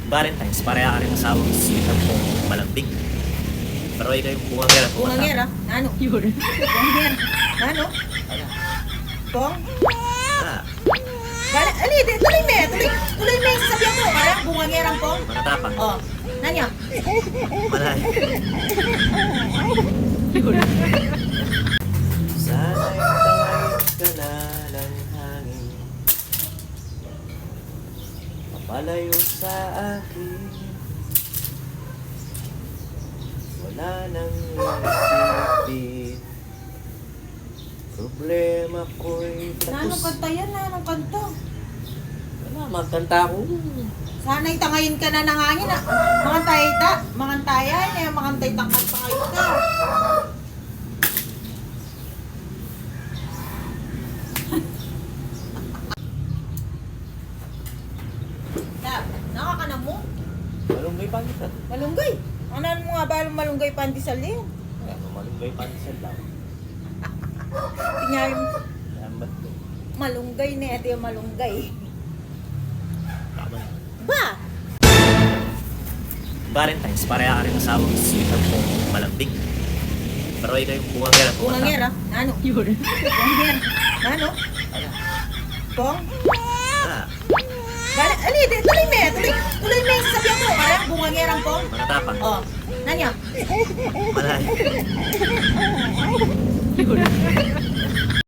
Valentine's, pareha ka rin asawang sweet at kung malambing. Pero ikaw yung bungangera. Bungangera? Ano? Bungangera? Ano? Pong? Ah, Ali, tuloy me. Tuloy me. Sasabihan mo. Parang bungangerang pong. manatapang. Oh. Nanyo? Malay. Sana'y tawid ka na ng hangin, papalayo sa akin. Wala nang isipin, problema ko'y Nanong tapos. kanta yan? Nanong kanta? Wala, magkanta ko. Sana'y tangayin ka na ng hangin. Mangantayan. Mangantay tangkat tangayin ka. Nakakanan mo? Malunggay pandesal. Malunggay. Ano mo nga ba ang malunggay pandesal yun? Ano, malunggay pandesal lang. Tingnan Lambat ko. malunggay na ito yung malunggay. Tama na. Ba? Valentine's, pareha ka rin asawang sweet at kung malambing. Pero ikaw yung bungangera. Bungangera? Ano? Bungangera? Ano? Pong? Ah, Ali, tuloy me. Tuloy me. Sasabihan mo. Parang bungangerang pong. manatapang. Oh. Nanyo? Malay.